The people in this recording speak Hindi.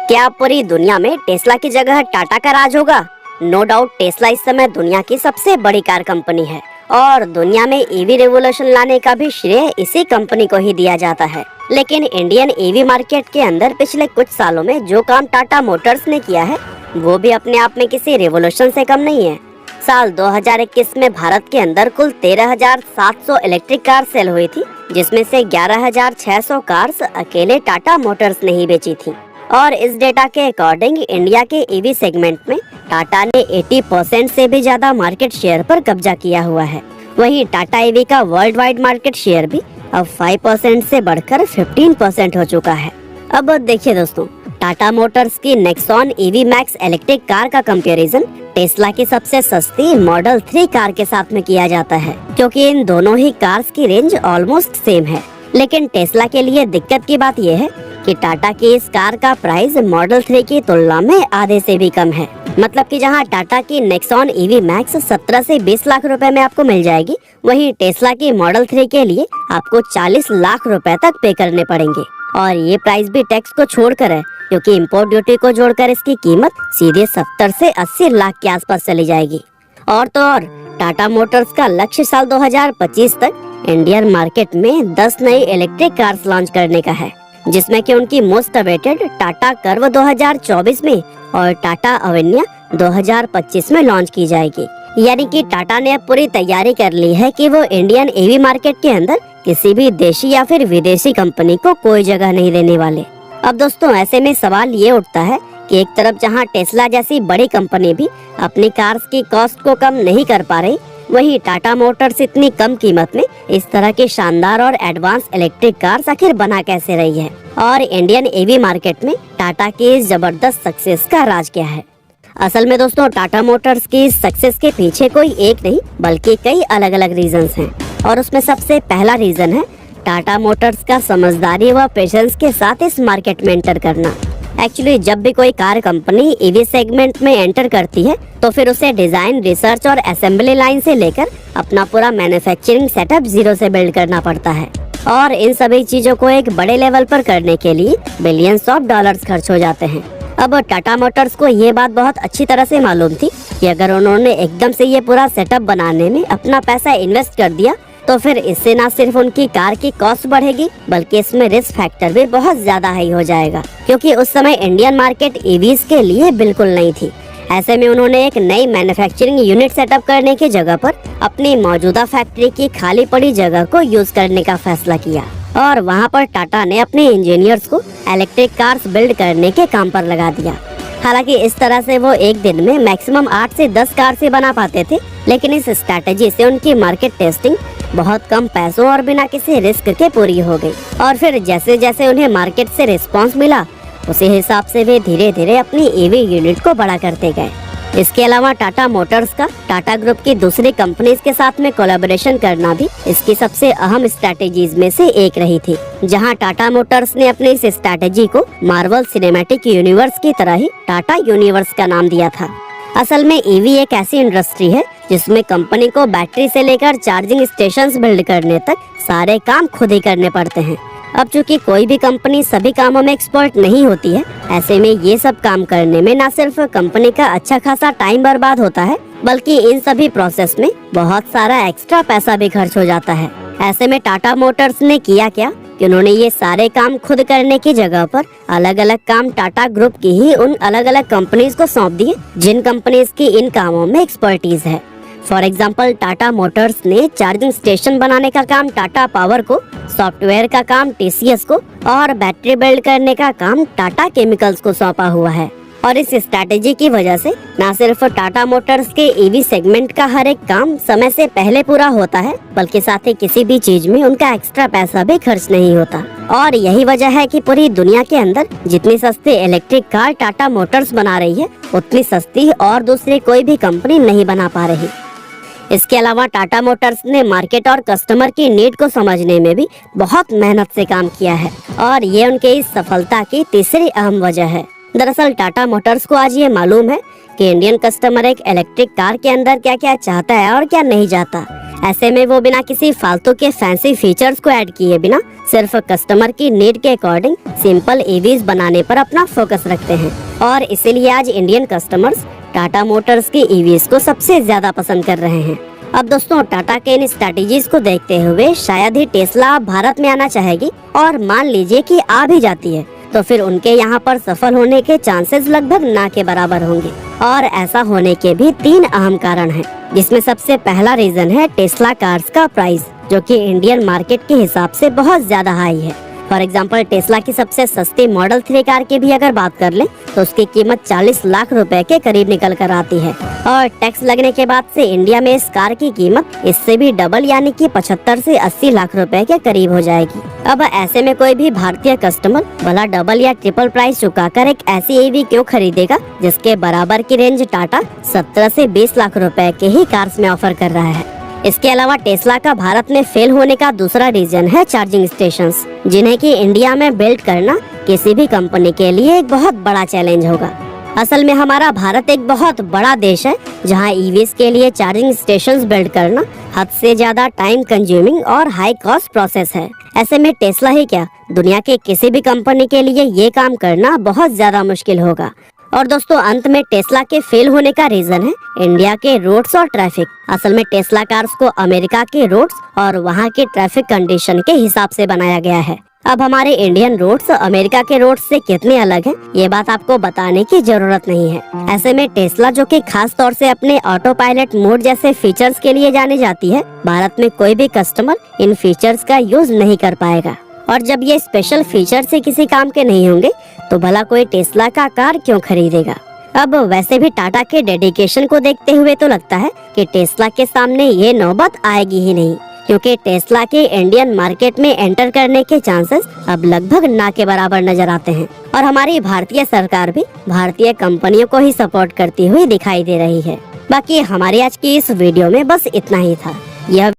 क्या पूरी दुनिया में टेस्ला की जगह टाटा का राज होगा? नो डाउट टेस्ला इस समय दुनिया की सबसे बड़ी कार कंपनी है और दुनिया में ईवी रेवोल्यूशन लाने का भी श्रेय इसी कंपनी को ही दिया जाता है। लेकिन इंडियन ईवी मार्केट के अंदर पिछले कुछ सालों में जो काम टाटा मोटर्स ने किया है वो भी अपने आप में किसी रेवोल्यूशन से कम नहीं है। साल 2021 में भारत के अंदर कुल 13,700 इलेक्ट्रिक कार सेल हुई थी, जिसमें से 11,600 कार्स अकेले टाटा मोटर्स ने ही बेची थी। और इस डेटा के अकॉर्डिंग इंडिया के ईवी सेगमेंट में टाटा ने 80% से भी ज्यादा मार्केट शेयर पर कब्जा किया हुआ है। वहीं टाटा ईवी का वर्ल्ड वाइड मार्केट शेयर भी अब 5% से बढ़कर 15% हो चुका है। अब देखिए दोस्तों, टाटा मोटर्स की Nexon EV max electric car का कंपैरिजन टेस्ला की सबसे सस्ती मॉडल 3 कार के साथ में किया जाता है, क्योंकि इन दोनों ही कार्स की रेंज ऑलमोस्ट सेम है। लेकिन टेस्ला के लिए दिक्कत की बात यह है कि टाटा की इस कार का प्राइस मॉडल 3 की तुलना में आधे से भी कम है। मतलब कि जहां टाटा की नेक्सॉन ईवी मैक्स 17 से 20 लाख रुपए में आपको मिल जाएगी, वहीं टेस्ला की मॉडल 3 के लिए आपको 40 लाख रुपए तक पे करने पड़ेंगे। और ये प्राइस भी टैक्स को छोड़कर है, क्योंकि इम्पोर्ट ड्यूटी को जोड़कर इसकी कीमत सीधे 70 से 80 लाख के आसपास चली जाएगी। और तो और टाटा मोटर्स का लक्ष्य साल 2025 तक इंडियन मार्केट में 10 नई इलेक्ट्रिक कार्स लॉन्च करने का है, जिसमें कि उनकी मोस्ट अवेटेड टाटा कर्व 2024 में और टाटा अवेन्या 2025 में लॉन्च की जाएगी। यानी कि टाटा ने अब पूरी तैयारी कर ली है कि वो इंडियन ईवी मार्केट के अंदर किसी भी देशी या फिर विदेशी कंपनी को कोई जगह नहीं देने वाले। अब दोस्तों, ऐसे में सवाल ये उठता है कि एक तरफ जहां टेस्ला जैसी बड़ी कंपनी भी अपनी कार्स की कॉस्ट को कम नहीं कर पा रही, वहीं टाटा मोटर्स इतनी कम कीमत में इस तरह के शानदार और एडवांस इलेक्ट्रिक कार्स आखिर बना कैसे रही है, और इंडियन ईवी मार्केट में टाटा की इस जबरदस्त सक्सेस का राज क्या है। असल में दोस्तों, टाटा मोटर्स की इस सक्सेस के पीछे कोई एक नहीं बल्कि कई अलग अलग रीजंस हैं, और उसमें सबसे पहला रीजन है टाटा मोटर्स का समझदारी व पेशेंस के साथ इस मार्केट में एंटर करना। एक्चुअली जब भी कोई कार कंपनी ईवी सेगमेंट में एंटर करती है तो फिर उसे डिजाइन, रिसर्च और असेंबली लाइन से लेकर अपना पूरा मैन्युफैक्चरिंग सेटअप जीरो से बिल्ड करना पड़ता है। और इन सभी चीजों को एक बड़े लेवल पर करने के लिए बिलियंस ऑफ डॉलर्स खर्च हो जाते हैं। अब टाटा मोटर्स को ये बात बहुत अच्छी तरह से मालूम थी कि अगर उन्होंने एकदम से ये पूरा सेटअप बनाने में अपना पैसा इन्वेस्ट कर दिया तो फिर इससे न सिर्फ उनकी कार की कॉस्ट बढ़ेगी, बल्कि इसमें रिस्क फैक्टर भी बहुत ज्यादा हाई हो जाएगा, क्योंकि उस समय इंडियन मार्केट ईवीज के लिए बिल्कुल नहीं थी। ऐसे में उन्होंने एक नई मैन्युफैक्चरिंग यूनिट सेटअप करने की जगह पर अपनी मौजूदा फैक्ट्री की खाली पड़ी जगह को यूज करने का फैसला किया, और वहाँ पर टाटा ने अपने इंजीनियर्स को इलेक्ट्रिक कार्स बिल्ड करने के काम पर लगा दिया। हालांकि इस तरह से वो एक दिन में मैक्सिमम 8 से 10 कार से बना पाते थे, लेकिन इस स्ट्रैटेजी से उनकी मार्केट टेस्टिंग बहुत कम पैसों और बिना किसी रिस्क के पूरी हो गई। और फिर जैसे जैसे उन्हें मार्केट से रिस्पांस मिला, उसी हिसाब से वे धीरे धीरे अपनी ईवी यूनिट को बड़ा करते गए। इसके अलावा टाटा मोटर्स का टाटा ग्रुप की दूसरी कंपनीज के साथ में कोलैबोरेशन करना भी इसकी सबसे अहम स्ट्रैटेजीज में से एक रही थी, जहां टाटा मोटर्स ने अपनी इस स्ट्रैटेजी को मार्वल सिनेमैटिक यूनिवर्स की तरह ही टाटा यूनिवर्स का नाम दिया था। असल में ईवी एक ऐसी इंडस्ट्री है जिसमें कंपनी को बैटरी से लेकर चार्जिंग स्टेशंस बिल्ड करने तक सारे काम खुद ही करने पड़ते हैं। अब चूंकि कोई भी कंपनी सभी कामों में एक्सपर्ट नहीं होती है, ऐसे में ये सब काम करने में न सिर्फ कंपनी का अच्छा खासा टाइम बर्बाद होता है, बल्कि इन सभी प्रोसेस में बहुत सारा एक्स्ट्रा पैसा भी खर्च हो जाता है। ऐसे में टाटा मोटर्स ने किया क्या कि उन्होंने ये सारे काम खुद करने की जगह पर अलग अलग काम टाटा ग्रुप की ही उन अलग अलग कंपनीज को सौंप दिए, जिन कंपनीज की इन कामों में एक्सपर्टीज है। फॉर एग्जाम्पल, टाटा मोटर्स ने चार्जिंग स्टेशन बनाने का काम टाटा पावर को, सॉफ्टवेयर का काम टीसीएस को और बैटरी बिल्ड करने का काम टाटा केमिकल्स को सौंपा हुआ है। और इस स्ट्रैटेजी की वजह से न सिर्फ टाटा मोटर्स के ईवी सेगमेंट का हर एक काम समय से पहले पूरा होता है, बल्कि साथ ही किसी भी चीज में उनका एक्स्ट्रा पैसा भी खर्च नहीं होता। और यही वजह है कि पूरी दुनिया के अंदर जितनी सस्ती इलेक्ट्रिक कार टाटा मोटर्स बना रही है, उतनी सस्ती और दूसरी कोई भी कंपनी नहीं बना पा रही। इसके अलावा टाटा मोटर्स ने मार्केट और कस्टमर की नीड को समझने में भी बहुत मेहनत से काम किया है, और ये उनके इस सफलता की तीसरी अहम वजह है। दरअसल टाटा मोटर्स को आज ये मालूम है कि इंडियन कस्टमर एक इलेक्ट्रिक कार के अंदर क्या क्या चाहता है और क्या नहीं चाहता। ऐसे में वो बिना किसी फालतू के फैंसी फीचर्स को ऐड किए बिना सिर्फ कस्टमर की नीड के अकॉर्डिंग सिंपल ईवीज बनाने पर अपना फोकस रखते हैं और इसीलिए आज इंडियन कस्टमर्स टाटा मोटर्स की ईवीज को सबसे ज्यादा पसंद कर रहे हैं। अब दोस्तों, टाटा के इन स्ट्रेटेजीज को देखते हुए शायद ही टेस्ला भारत में आना चाहेगी, और मान लीजिए कि आ भी जाती है तो फिर उनके यहाँ पर सफल होने के चांसेस लगभग ना के बराबर होंगे। और ऐसा होने के भी 3 अहम कारण हैं, जिसमें सबसे पहला रीजन है टेस्ला कार्स का प्राइस, जो कि इंडियन मार्केट के हिसाब से बहुत ज्यादा हाई है। फॉर एग्जाम्पल, टेस्ला की सबसे सस्ती मॉडल 3 कार की भी अगर बात कर लें तो उसकी कीमत 40 लाख रुपए के करीब निकल कर आती है, और टैक्स लगने के बाद से इंडिया में इस कार की कीमत इससे भी डबल यानी कि 75 से 80 लाख रुपए के करीब हो जाएगी। अब ऐसे में कोई भी भारतीय कस्टमर भला डबल या ट्रिपल प्राइस चुकाकर एक ऐसी ईवी क्यों खरीदेगा जिसके बराबर की रेंज टाटा 17 से 20 लाख रुपए के ही कार्स में ऑफर कर रहा है। इसके अलावा टेस्ला का भारत में फेल होने का दूसरा रीजन है चार्जिंग स्टेशंस, जिन्हें कि इंडिया में बिल्ड करना किसी भी कंपनी के लिए एक बहुत बड़ा चैलेंज होगा। असल में हमारा भारत एक बहुत बड़ा देश है, जहां ईवीज के लिए चार्जिंग स्टेशंस बिल्ड करना हद से ज्यादा टाइम कंज्यूमिंग और हाई कॉस्ट प्रोसेस है। ऐसे में टेस्ला ही क्या, दुनिया के किसी भी कंपनी के लिए ये काम करना बहुत ज्यादा मुश्किल होगा। और दोस्तों, अंत में टेस्ला के फेल होने का रीजन है इंडिया के रोड्स और ट्रैफिक। असल में टेस्ला कार्स को अमेरिका के रोड्स और वहाँ के ट्रैफिक कंडीशन के हिसाब से बनाया गया है। अब हमारे इंडियन रोड्स अमेरिका के रोड्स से कितने अलग हैं, ये बात आपको बताने की जरूरत नहीं है। ऐसे में टेस्ला, जो कि खास तौर से अपने ऑटो पायलट मोड जैसे फीचर्स के लिए जानी जाती है, भारत में कोई भी कस्टमर इन फीचर्स का यूज नहीं कर पाएगा। और जब ये स्पेशल फीचर से किसी काम के नहीं होंगे तो भला कोई टेस्ला का कार क्यों खरीदेगा। अब वैसे भी टाटा के डेडिकेशन को देखते हुए तो लगता है कि टेस्ला के सामने ये नौबत आएगी ही नहीं, क्योंकि टेस्ला के इंडियन मार्केट में एंटर करने के चांसेस अब लगभग ना के बराबर नजर आते हैं। और हमारी भारतीय सरकार भी भारतीय कंपनियों को ही सपोर्ट करती हुई दिखाई दे रही है। बाकी हमारी आज की इस वीडियो में बस इतना ही था। यह